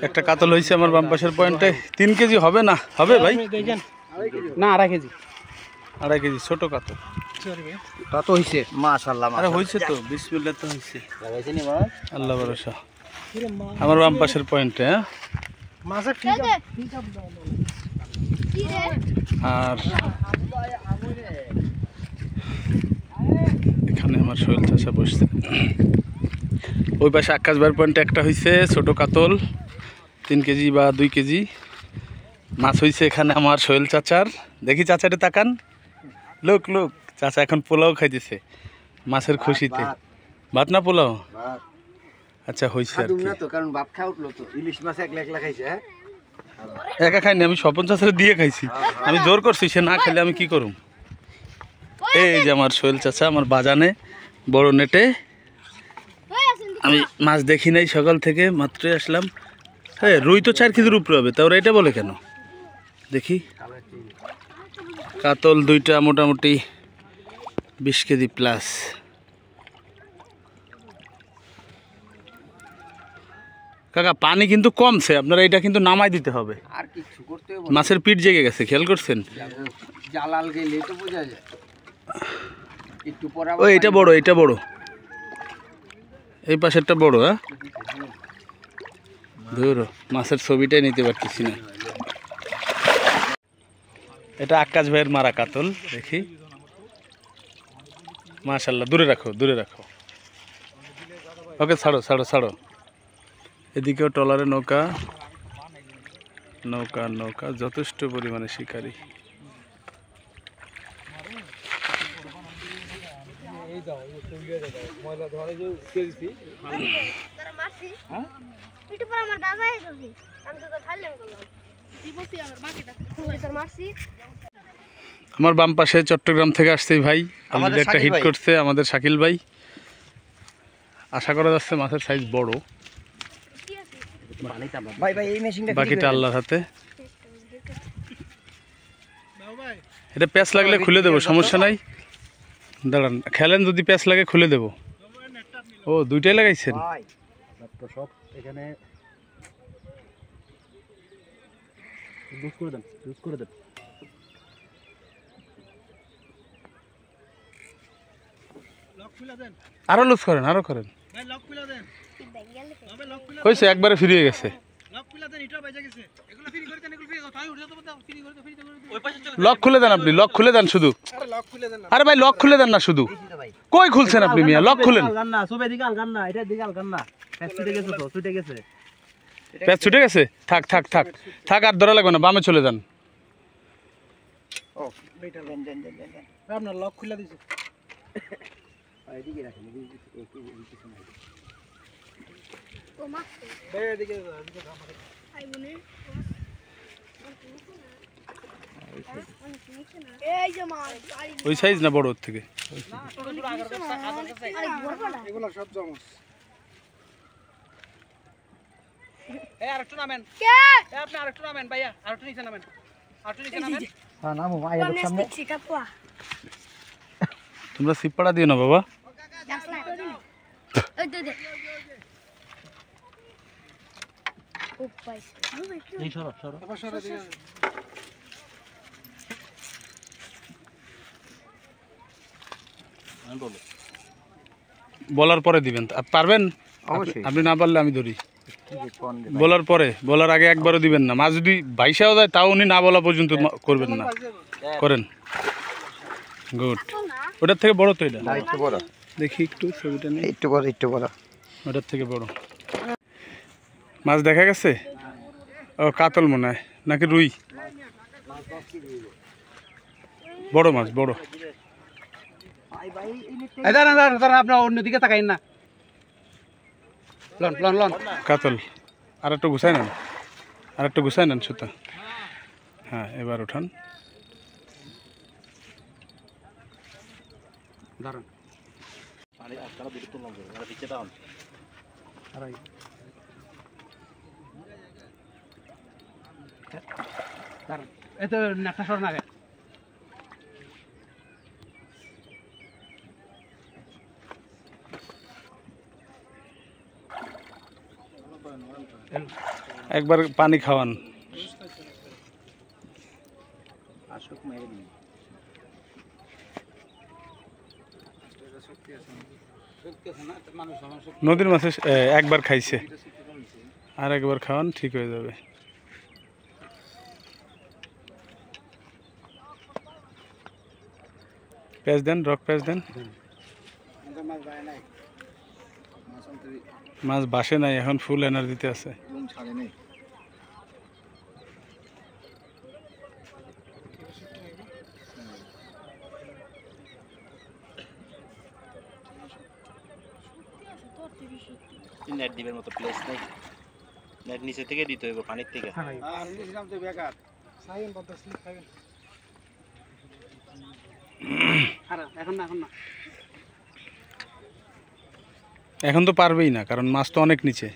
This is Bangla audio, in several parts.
একটা কাতল হয়েছে আমার বাম পাশের পয়েন্টে। 3 কেজি হবে না? হবে ভাই না 2.5 কেজি। 2.5 কেজি ছোট কাতল। কত হইছে? মাশাআল্লাহ আরে হয়েছে তো, বিসমিল্লাহ তো হয়েছে। আল্লাহ ভরসা। আমার বাম পাশের পয়েন্টে। হ্যাঁ মাছের ঠিক আছে। আর এখানে আমার সোহেল চাষা বসছে। ওই পাশে আকাশ ভাইয়ের পয়েন্টে একটা হয়েছে ছোট কাতল, 3 কেজি বা 2 কেজি মাছ হয়েছে। এখানে আমার সোহেল চাচার, দেখি চাচাটা তাকান, লোক লোক চাচা এখন পোলাও খাইতেছে মাছের খুশিতে। ভাত না পোলাও? আচ্ছা হয়েছে আর কি। কারণ ভাত খাওয়া উঠলো তো, ইলিশ মাছ একলা একলা খাইছে। একা খাইনি, আমি স্বপন চাচারে দিয়ে খাইছি। আমি জোর করছি, সে না খেলে আমি কি করুম। এই যে আমার সোহেল চাচা আমার বাজানে বড় নেটে। আমি মাছ দেখি নাই সকাল থেকে, মাত্রই আসলাম। হ্যাঁ রুই তো 4 কেজির উপরে হবে, তা ওরা এটা বলে কেন দেখি। কাতল 2টা মোটামুটি 20 কেজি প্লাস। কাকা পানি কিন্তু কমছে, আপনারা এটা কিন্তু নামাই দিতে হবে। আর কিছু করতে হবে? মাছের পিঠ জেগে গেছে, খেয়াল করছেন? জালাল গেলে তো বোঝা যায়। একটু পরে ও এটা বড়, এটা বড়, এই পাশেরটা বড়। হ্যাঁ ধরো মাছের ছবিটাই নিতে পারতেছি না। এটা আকাশ ভাইয়ের মারা কাতল, দেখি। মাশাআল্লাহ, দূরে রাখো দূরে রাখো। ওকে ছাড়ো ছাড়ো ছাড়ো। এদিকেও ট্রলারে নৌকা নৌকা নৌকা, যথেষ্ট পরিমাণে শিকারি। আমার বাম পাশে চট্টগ্রাম থেকে আসছে ভাই, আমাদের একটা হিট করছে আমাদের শাকিল ভাই। আশা করা যাচ্ছে মাছের সাইজ বড়। বাকিটা আল্লাহর হাতে। এটা প্যাঁচ লাগলে খুলে দেবো, সমস্যা নাই। দাঁড়ান, খেলেন, যদি প্যাঁচ লাগে খুলে দেবো। ও 2টাই লাগাইছেন? এখানে আরো লুজ করেন, আরো করেন। হয়েছে, একবারে ফিরিয়ে গেছে। লক খুলে দেন আপনি, লক খুলে দেন শুধু। আরে ভাই লক খুলে দেন না শুধু। কই খুলছেন আপনি মিয়া? লক খুলেন। প্যাচ ছুটে গেছে? থাক থাক থাক থাক, আর ধরা লাগবে না, বামে চলে যান। আপনার লক খুলে দিছে। ওই সাইজ না বড় ওর থেকে? এগুলো সব জমস। আরেকটু নামেন, আপনি আরেকটু নামেন ভাইয়া, আরেকটু নিচে নামেন, আরেকটু নিচে নামেন। হ্যাঁ নামো ভাইয়া, সামনে। তোমরা সিপাড়া দিও না বাবা। বলার পরে দিবেন, পারবেন? আপনি না পারলে আমি ধরি। বলার পরে, বলার আগে একবারও দিবেন না। মাছ যদি বাইসাও যায় তাও উনি না বলা পর্যন্ত করবেন না। করেন, গুড। ওটার থেকে বড় তো এটা? একটু বড় দেখি একটু ছবিটা নেই। একটু বড়, একটু বড়। ওটার থেকে বড় মাছ দেখা গেছে। ও কাতল মনে হয়, নাকি রুই? বড় মাছ, বড়। আপনার অন্যদিকে তাকাইন না। লন লন লন কাতল। আর একটু গুছাই নেন, আর একটু গুছাই নেন সুতা। হ্যাঁ এবার উঠান। দাঁড়ান। এই তো নেতা সর না। একবার পানি খাওয়ান। নদীর মাছে একবার খাইছে, আর একবার খাওয়ান, ঠিক হয়ে যাবে। পেঁয়াজ দেন, রক পেঁয়াজ দেন। মাছ বাসে নাই, এখন ফুল এনার্জিতে আছে। নেট দিবের মতো প্লেস নেই, নেট নিচে থেকে দিতে হইব, পানির থেকে। এখন তো পারবেই না, কারণ মাছ তো অনেক নিচে।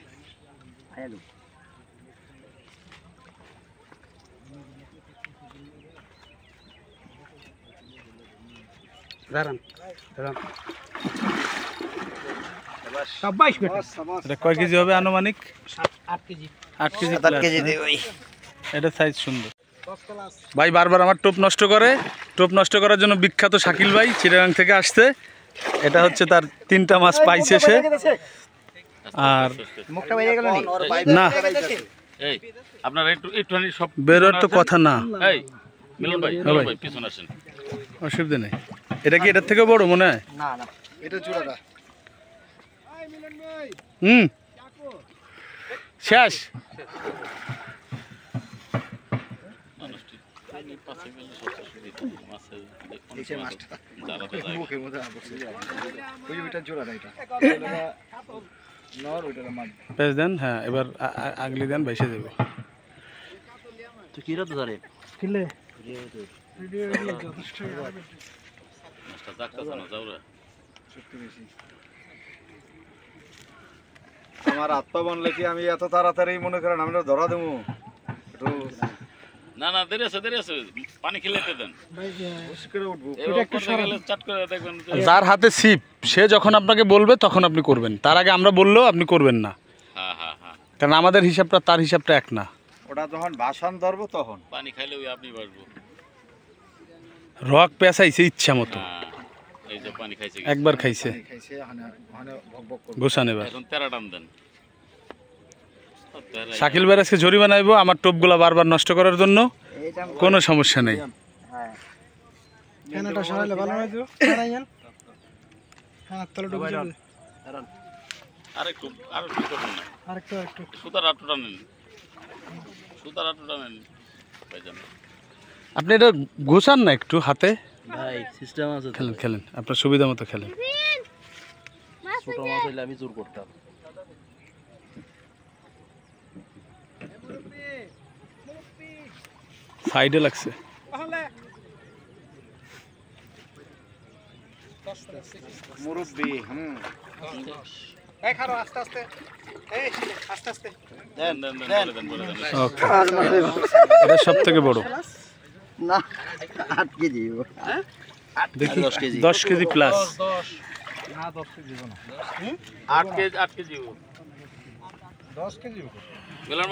এটা কয় কেজি হবে আনুমানিক? 8 কেজি। 8 কেজি। 7 কেজি দেব। এটা সাইজ সুন্দর। ভাই বারবার আমার টোপ নষ্ট করে, টোপ নষ্ট করার জন্য বিখ্যাত শাকিল ভাই চিটাগাং থেকে আসছে। এটা হচ্ছে তার 3টা মাছ পাইছে সে। আর মুখটা বেরিয়ে গেল না, এই আপনারা একটুখানি সব বেরোর তো কথা না। এই মিলন ভাই, হ্যাঁ ভাই। ভাই পিছনে আসেন। অসুবিধা নেই। এটা কি এটার থেকে বড় মনে হয়? না না, এটা জোড়াটা। শেষ। মুখের মধ্যে ওই ওইটা জোড়াটা, এটা নর, ওইটা মাছ। পেঁয়াজ দেন, হ্যাঁ এবার আগলি দেন, বাইসে দেবে। তো কিরা তো ধরে কিলে আমার আত্মা বনলে কি আমি এত তাড়াতাড়ি মনে করেন আমরা ধরা দেবো? একটু না না, দেরি আছে, দেরি আছে, পানি খেলে দেন। উঠবো। এবার করতে গেলে চাট করে দেখবেন যে যার হাতে ছিপ সে যখন আপনাকে বলবে তখন আপনি করবেন, তার আগে আমরা বললেও আপনি করবেন না, হ্যাঁ হ্যাঁ হ্যাঁ, কারণ আমাদের হিসাবটা তার হিসাবটা এক না। ওটা যখন ভাসান ধরবো তখন পানি খাইলে ওই আপনি বাড়বো। রক পেঁচাইছে ইচ্ছা মতো, হ্যাঁ, এই যে পানি খাইছে, একবার খাইছে। খাইছে ওখানে ভক ভক করবো। গোসান এবার এখন 13 টান দেন। শাকিল ভাই আজকে জরিমানা আইবো আমার টোপগুলা বারবার নষ্ট করার জন্য। কোনো সমস্যা নেই। কেনটা সরাইলে ভালো হয় তো সরাইয়েন। হ্যাঁ তলে ঢুকে যাবে। আরেকটু আরেকটু করুন না, আরেকটু সুতার আটটা নেন, সুতার আটটা নেন ভাইজান। আপনি এটা গোসান না একটু হাতে, ভাই সিস্টেম আছে। খেলেন খেলেন, আপনার সুবিধা মতো খেলেন। ছোট মাছ হইলে আমি জোর করতাম। সাইডে লাগছে। মুরব্বি এই খারো আস্তে আস্তে, এই আস্তে আস্তে দেন দেন দেন, বলে দেন বলে দেন। ওকে, এটা সব থেকে বড়। না 8 কেজি। দেখি 10 kg. 10 kg plus. 8 kg 8 kg 10 kg মিলন